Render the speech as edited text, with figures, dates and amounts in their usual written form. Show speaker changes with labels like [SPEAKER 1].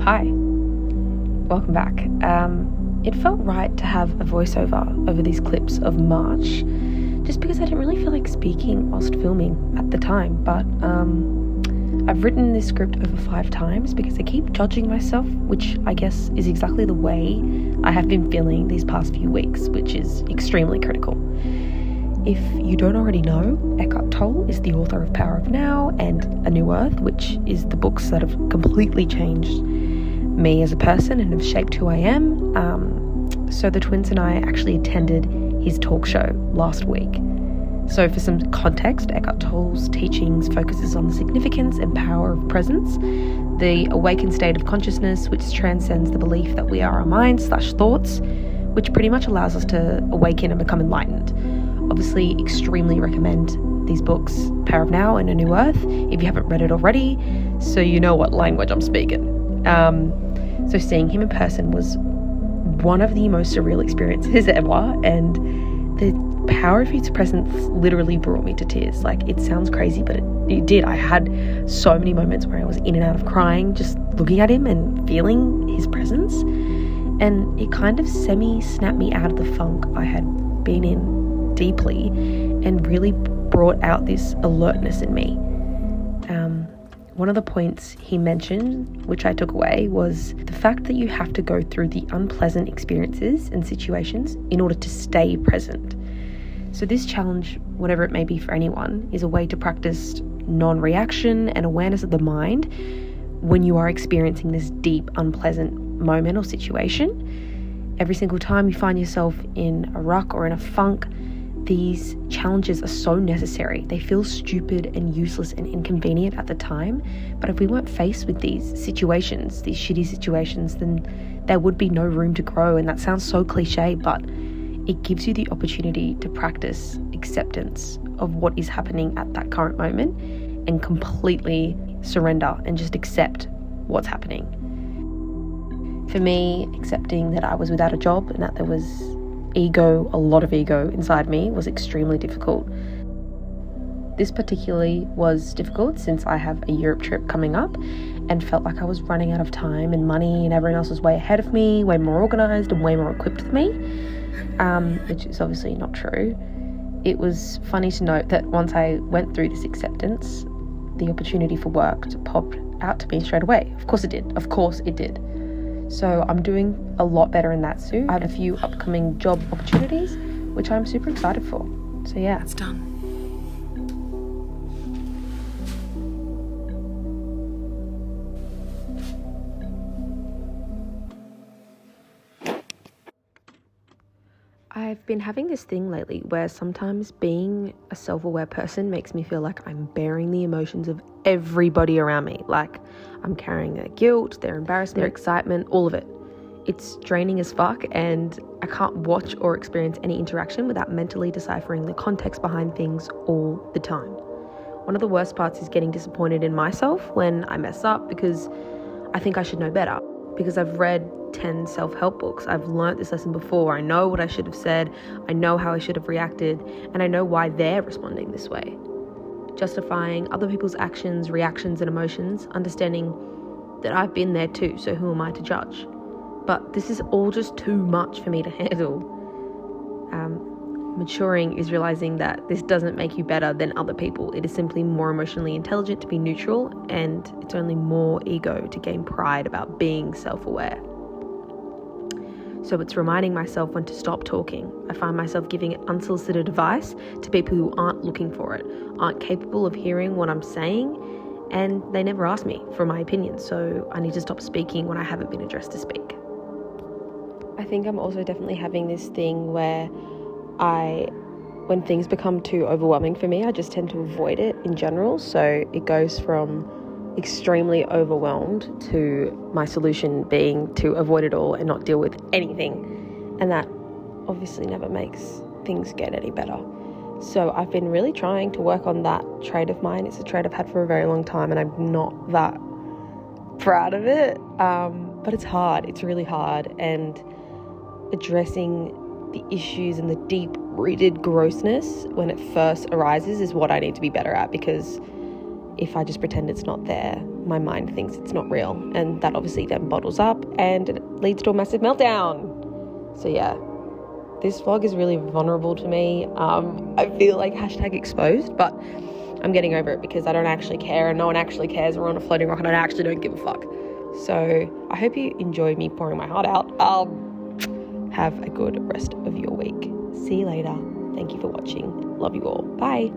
[SPEAKER 1] Hi, welcome back. It felt right to have a voiceover over these clips of March, just because I didn't really feel like speaking whilst filming at the time, but I've written this script over 5 times because I keep judging myself, which I guess is exactly the way I have been feeling these past few weeks, which is extremely critical. If you don't already know, Eckhart Tolle is the author of Power of Now and A New Earth, which is the books that have completely changed me as a person and have shaped who I am. So the twins and I actually attended his talk show last week. So for some context, Eckhart Tolle's teachings focuses on the significance and power of presence, the awakened state of consciousness, which transcends the belief that we are our minds/thoughts, which pretty much allows us to awaken and become enlightened. Obviously, extremely recommend these books, Power of Now and A New Earth, if you haven't read it already, so you know what language I'm speaking. So seeing him in person was one of the most surreal experiences ever, and the power of his presence literally brought me to tears. Like, it sounds crazy, but it did. I had so many moments where I was in and out of crying, just looking at him and feeling his presence, and it kind of semi-snapped me out of the funk I had been in deeply and really brought out this alertness in me. One of the points he mentioned, which I took away, was the fact that you have to go through the unpleasant experiences and situations in order to stay present. So this challenge, whatever it may be for anyone, is a way to practice non-reaction and awareness of the mind when you are experiencing this deep, unpleasant moment or situation. Every single time you find yourself in a ruck or in a funk, these challenges are so necessary. They feel stupid and useless and inconvenient at the time, but if we weren't faced with these situations, these shitty situations, then there would be no room to grow. And that sounds so cliche, but it gives you the opportunity to practice acceptance of what is happening at that current moment and completely surrender and just accept what's happening. For me, accepting that I was without a job and that there was a lot of ego inside me was extremely difficult. This particularly was difficult since I have a Europe trip coming up and felt like I was running out of time and money, and everyone else was way ahead of me, way more organised and way more equipped with me, which is obviously not true. It was funny to note that once I went through this acceptance, the opportunity for work popped out to me straight away. Of course it did. So I'm doing a lot better in that too. I have a few upcoming job opportunities, which I'm super excited for. So yeah.
[SPEAKER 2] It's done.
[SPEAKER 1] I've been having this thing lately where sometimes being a self-aware person makes me feel like I'm bearing the emotions of everybody around me. Like I'm carrying their guilt, their embarrassment, their excitement, all of it. It's draining as fuck, and I can't watch or experience any interaction without mentally deciphering the context behind things all the time. One of the worst parts is getting disappointed in myself when I mess up because I think I should know better. Because I've read 10 self-help books, I've learnt this lesson before, I know what I should have said, I know how I should have reacted, and I know why they're responding this way. Justifying other people's actions, reactions, and emotions, understanding that I've been there too, so who am I to judge? But this is all just too much for me to handle. Maturing is realizing that this doesn't make you better than other people. It is simply more emotionally intelligent to be neutral, and it's only more ego to gain pride about being self-aware. So it's reminding myself when to stop talking. I find myself giving unsolicited advice to people who aren't looking for it, aren't capable of hearing what I'm saying, and they never ask me for my opinion, so I need to stop speaking when I haven't been addressed to speak. I think I'm also definitely having this thing where when things become too overwhelming for me, I just tend to avoid it in general. So it goes from extremely overwhelmed to my solution being to avoid it all and not deal with anything. And that obviously never makes things get any better. So I've been really trying to work on that trait of mine. It's a trait I've had for a very long time, and I'm not that proud of it. But it's hard. It's really hard. And addressing the issues and the deep-rooted grossness when it first arises is what I need to be better at, because if I just pretend it's not there, my mind thinks it's not real, and that obviously then bottles up and it leads to a massive meltdown. So yeah, this vlog is really vulnerable to me. I feel like #exposed, but I'm getting over it because I don't actually care and no one actually cares. We're on a floating rock and I actually don't give a fuck. So I hope you enjoyed me pouring my heart out. Have a good rest of your week. See you later. Thank you for watching. Love you all. Bye.